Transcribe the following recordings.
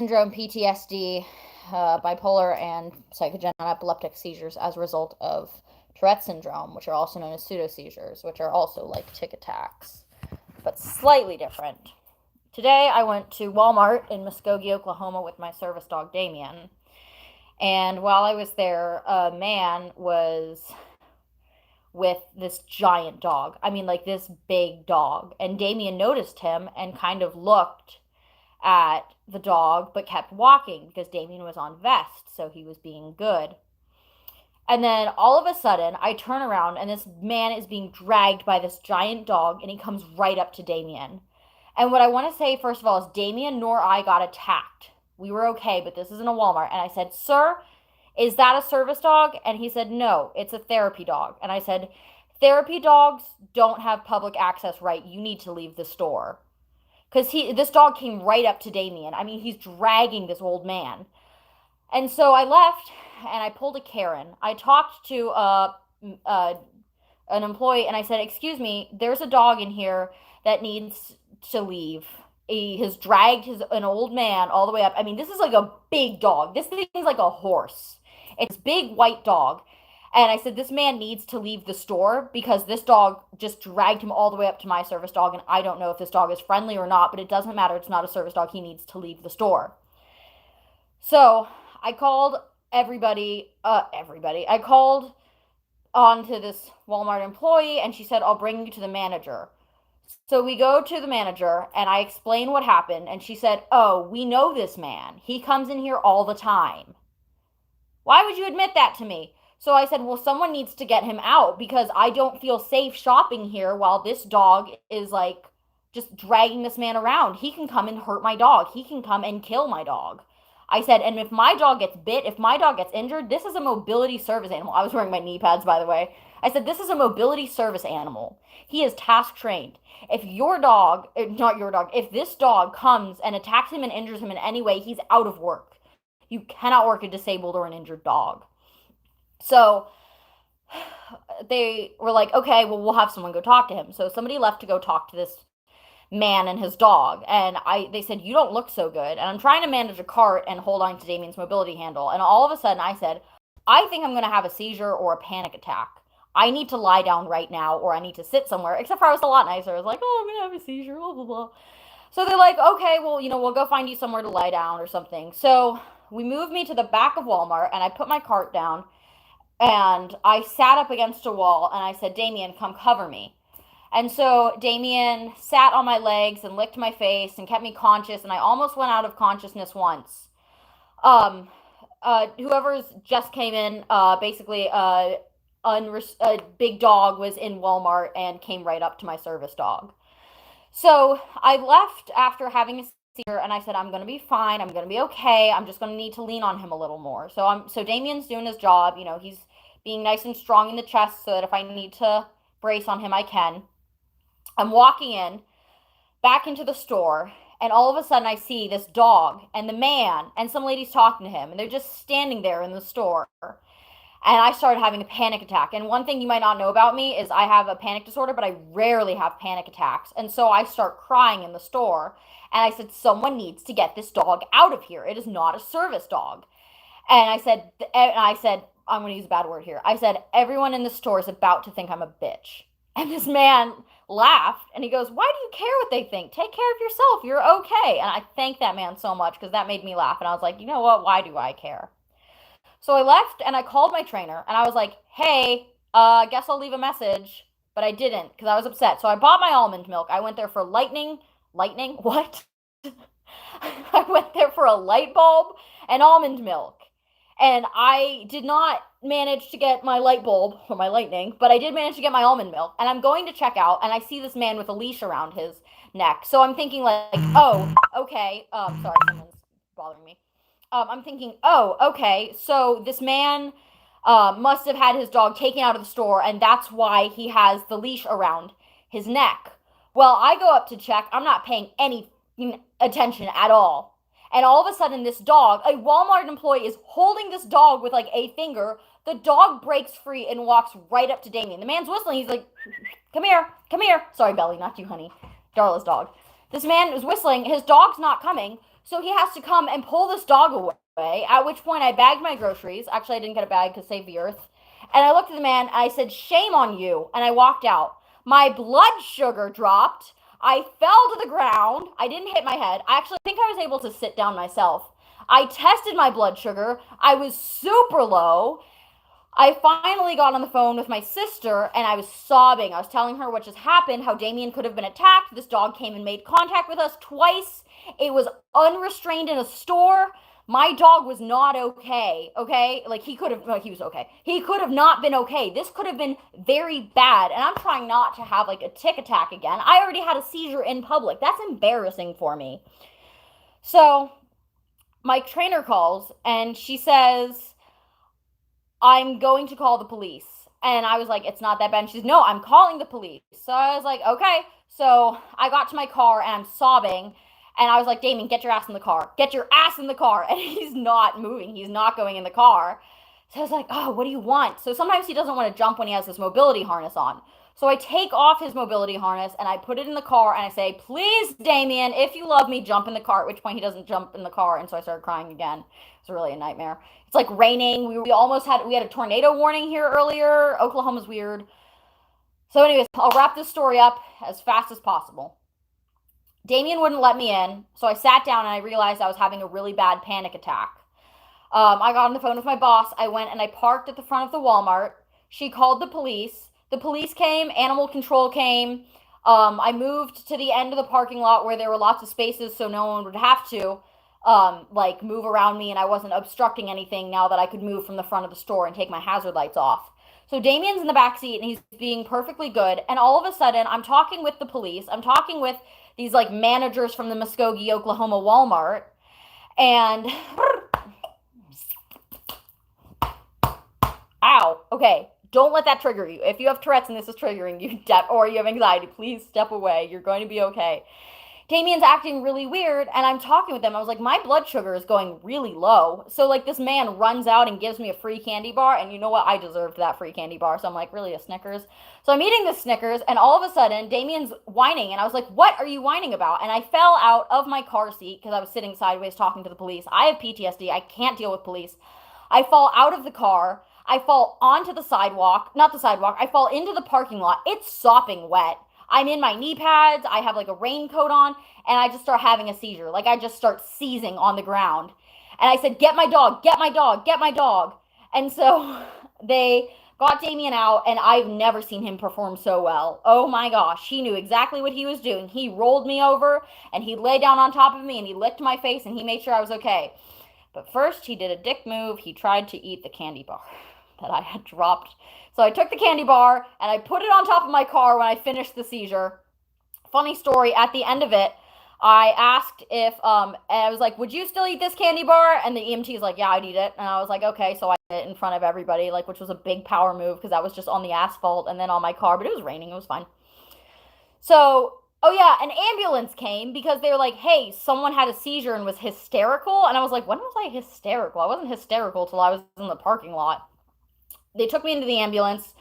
syndrome, PTSD, bipolar, and psychogenic epileptic seizures as a result of Tourette syndrome, which are also known as pseudo seizures, which are also like tic attacks, but slightly different. Today, I went to Walmart in Muskogee, Oklahoma with my service dog, Damien. And while I was there, a man was with this giant dog. I mean, like this big dog. And Damien noticed him and kind of looked at the dog, but kept walking because Damien was on vest, so he was being good. And then all of a sudden, I turn around and this man is being dragged by this giant dog, and he comes right up to Damien. And what I want to say, first of all, is Damien nor I got attacked. We were okay, but this isn't a Walmart. And I said, "Sir, is that a service dog?" And he said, "No, it's a therapy dog." And I said, "Therapy dogs don't have public access right. You need to leave the store." Because this dog came right up to Damien. I mean, he's dragging this old man. And so I left and I pulled a Karen. I talked to uh, an employee and I said, "Excuse me, there's a dog in here that needs to leave. He has dragged an old man all the way up. I mean, this is like a big dog. This thing is like a horse. It's a big white dog." And I said, "This man needs to leave the store because this dog just dragged him all the way up to my service dog. And I don't know if this dog is friendly or not, but it doesn't matter. It's not a service dog. He needs to leave the store." So I called everybody. I called on to this Walmart employee and she said, "I'll bring you to the manager." So we go to the manager and I explain what happened and she said, "Oh, we know this man. He comes in here all the time." "Why would you admit that to me?" So I said, "Well, someone needs to get him out because I don't feel safe shopping here while this dog is like just dragging this man around. He can come and hurt my dog. He can come and kill my dog." I said, "And if my dog gets bit, if my dog gets injured, this is a mobility service animal." I was wearing my knee pads, by the way. I said, "This is a mobility service animal. He is task trained. If your dog, not your dog, if this dog comes and attacks him and injures him in any way, he's out of work. You cannot work a disabled or an injured dog." So they were like, "Okay, well, we'll have someone go talk to him." So somebody left to go talk to this man and his dog, and they said, "You don't look so good." And I'm trying to manage a cart and hold on to Damien's mobility handle, and all of a sudden I said, "I think I'm going to have a seizure or a panic attack. I need to lie down right now, or I need to sit somewhere." Except for I was a lot nicer. I was like, "Oh, I'm going to have a seizure, blah blah blah." So they're like, "Okay, well, we'll go find you somewhere to lie down or something." So we moved me to the back of Walmart, and I put my cart down and I sat up against a wall and I said, "Damien, come cover me." And so Damien sat on my legs and licked my face and kept me conscious, and I almost went out of consciousness once. Um, Whoever's just came in, basically, a big dog was in Walmart and came right up to my service dog. So I left after having a seizure, and I said, "I'm gonna be fine. I'm gonna be okay. I'm just gonna need to lean on him a little more." So Damien's doing his job. He's being nice and strong in the chest so that if I need to brace on him, I can. I'm walking in back into the store, and all of a sudden I see this dog and the man and some ladies talking to him, and they're just standing there in the store. And I started having a panic attack. And one thing you might not know about me is I have a panic disorder, but I rarely have panic attacks. And so I start crying in the store. And I said, "Someone needs to get this dog out of here. It is not a service dog." And I said, I'm going to use a bad word here. I said, "Everyone in the store is about to think I'm a bitch." And this man laughed and he goes, "Why do you care what they think? Take care of yourself. You're okay." And I thanked that man so much because that made me laugh. And I was like, "You know what? Why do I care?" So I left and I called my trainer and I was like, "Hey, I guess I'll leave a message." But I didn't because I was upset. So I bought my almond milk. I went there for lightning, what? I went there for a light bulb and almond milk. And I did not manage to get my light bulb or my lightning, but I did manage to get my almond milk. And I'm going to check out, and I see this man with a leash around his neck. So I'm thinking like, "Oh, okay." Sorry, someone's bothering me. I'm thinking, "Oh, okay. So this man must have had his dog taken out of the store, and that's why he has the leash around his neck." Well, I go up to check. I'm not paying any attention at all. And all of a sudden, this dog, a Walmart employee, is holding this dog with like a finger. The dog breaks free and walks right up to Damien. The man's whistling. He's like, "Come here, come here." Sorry, Belly, not you, honey. Darla's dog. This man is whistling. His dog's not coming. So he has to come and pull this dog away, at which point I bagged my groceries. Actually, I didn't get a bag to save the earth. And I looked at the man and I said, "Shame on you." And I walked out. My blood sugar dropped. I fell to the ground. I didn't hit my head. I actually think I was able to sit down myself. I tested my blood sugar. I was super low. I finally got on the phone with my sister and I was sobbing. I was telling her what just happened, how Damien could have been attacked. This dog came and made contact with us twice. It was unrestrained in a store. My dog was not okay, okay? Like he could have, no, he was okay. He could have not been okay. This could have been very bad. And I'm trying not to have like a tick attack again. I already had a seizure in public. That's embarrassing for me. So my trainer calls and she says, "I'm going to call the police." And I was like, "It's not that bad." And she's, "No, I'm calling the police." So I was like, "Okay." So I got to my car and I'm sobbing. And I was like, "Damien, get your ass in the car. Get your ass in the car." And he's not moving. He's not going in the car. So I was like, "Oh, what do you want?" So sometimes he doesn't want to jump when he has this mobility harness on. So I take off his mobility harness and I put it in the car and I say, "Please, Damien, if you love me, jump in the car." At which point he doesn't jump in the car. And so I started crying again. It's really a nightmare. It's like raining. We had a tornado warning here earlier. Oklahoma's weird. So anyways, I'll wrap this story up as fast as possible. Damien wouldn't let me in, so I sat down and I realized I was having a really bad panic attack. I got on the phone with my boss. I went and I parked at the front of the Walmart. She called the police. The police came, animal control came. I moved to the end of the parking lot where there were lots of spaces so no one would have to like move around me and I wasn't obstructing anything now that I could move from the front of the store and take my hazard lights off. So Damien's in the back seat and he's being perfectly good. And all of a sudden, I'm talking with the police. I'm talking with these like managers from the Muskogee, Oklahoma Walmart. And ow, okay, don't let that trigger you. If you have Tourette's and this is triggering you, or you have anxiety, please step away. You're going to be okay. Damien's acting really weird, and I'm talking with them. I was like, my blood sugar is going really low. So, like, this man runs out and gives me a free candy bar, and you know what? I deserved that free candy bar. So I'm like, really, a Snickers? So I'm eating this Snickers, and all of a sudden, Damien's whining, and I was like, what are you whining about? And I fell out of my car seat because I was sitting sideways talking to the police. I have PTSD. I can't deal with police. I fall out of the car. I fall onto the sidewalk. Not the sidewalk. I fall into the parking lot. It's sopping wet. I'm in my knee pads. I have like a raincoat on, and I just start having a seizure. Like I just start seizing on the ground. And I said, "Get my dog, get my dog, get my dog." And so they got Damien out, and I've never seen him perform so well. Oh my gosh, he knew exactly what he was doing. He rolled me over, and he lay down on top of me, and he licked my face, and he made sure I was okay. But first, he did a dick move. He tried to eat the candy bar that I had dropped. So I took the candy bar and I put it on top of my car when I finished the seizure. Funny story, at the end of it, I asked if, and I was like, "Would you still eat this candy bar?" And the EMT is like, "Yeah, I'd eat it." And I was like, "Okay." So I did it in front of everybody, like, which was a big power move because I was just on the asphalt and then on my car, but it was raining. It was fine. So, oh yeah, an ambulance came because they were like, "Hey, someone had a seizure and was hysterical." And I was like, when was I hysterical? I wasn't hysterical till I was in the parking lot. They took me into the ambulance.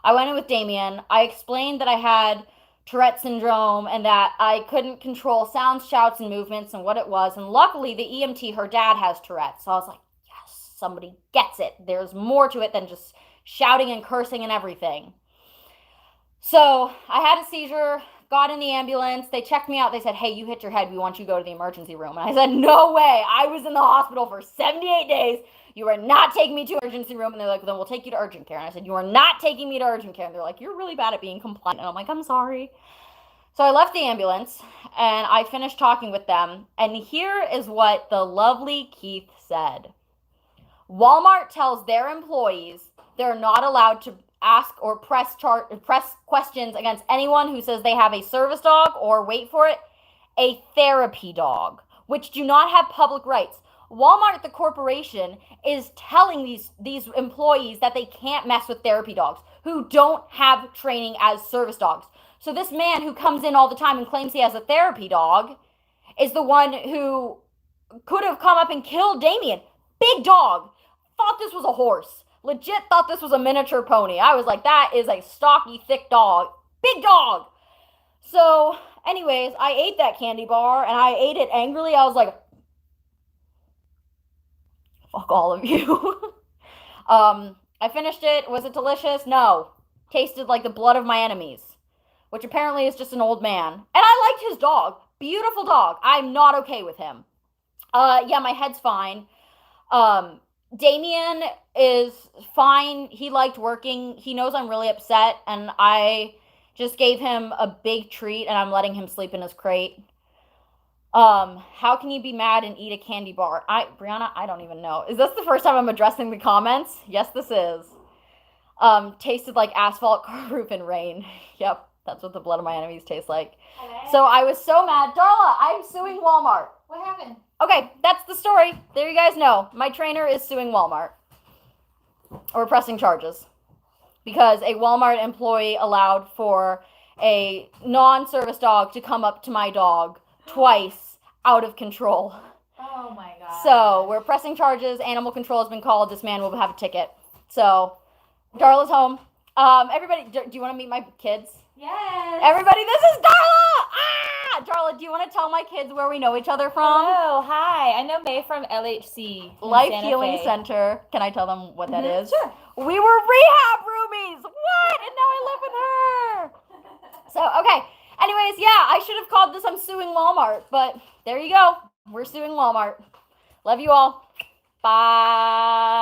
I went in with Damien. I explained that I had Tourette syndrome and that I couldn't control sounds, shouts, and movements and what it was. And luckily, the EMT, her dad has Tourette. So I was like, yes, somebody gets it. There's more to it than just shouting and cursing and everything. So I had a seizure, got in the ambulance. They checked me out. They said, "Hey, you hit your head. We want you to go to the emergency room." And I said, "No way. I was in the hospital for 78 days. You are not taking me to emergency room." And they're like, "Then we'll take you to urgent care." And I said, "You are not taking me to urgent care." And they're like, "You're really bad at being compliant." And I'm like, "I'm sorry." So I left the ambulance and I finished talking with them. And here is what the lovely Keith said. Walmart tells their employees they're not allowed to ask or press questions against anyone who says they have a service dog or, wait for it, a therapy dog, which do not have public rights. Walmart, the corporation, is telling these employees that they can't mess with therapy dogs who don't have training as service dogs. So this man who comes in all the time and claims he has a therapy dog is the one who could have come up and killed Damien. Big dog. Thought this was a horse. Legit thought this was a miniature pony. I was like, that is a stocky, thick dog. Big dog. So, anyways, I ate that candy bar and I ate it angrily. I was like, Fuck all of you. I finished it. Was it delicious? No. Tasted like the blood of my enemies, which apparently is just an old man. And I liked his dog. Beautiful dog. I'm not okay with him. Yeah, my head's fine. Damien is fine. He liked working. He knows I'm really upset, and I just gave him a big treat, and I'm letting him sleep in his crate. How can you be mad and eat a candy bar? Brianna, I don't even know. Is this the first time I'm addressing the comments? Yes, this is. Tasted like asphalt, car roof, and rain. Yep, that's what the blood of my enemies tastes like. Okay. So I was so mad. Darla, I'm suing Walmart. What happened? Okay, that's the story. There you guys know. My trainer is suing Walmart. Or pressing charges. Because a Walmart employee allowed for a non-service dog to come up to my dog twice out of control. Oh my god. So we're pressing charges. Animal control has been called. This man will have a ticket. So Darla's home. Everybody, do you want to meet my kids? Yes. Everybody, this is Darla! Darla, do you want to tell my kids where we know each other from? Hello, hi. I know May from LHC. Life Healing Center. Can I tell them what that is? Sure. We were rehab roomies. What? And now I live with her. So, okay. Anyways, yeah, I should have called this I'm suing Walmart. But there you go. We're suing Walmart. Love you all. Bye.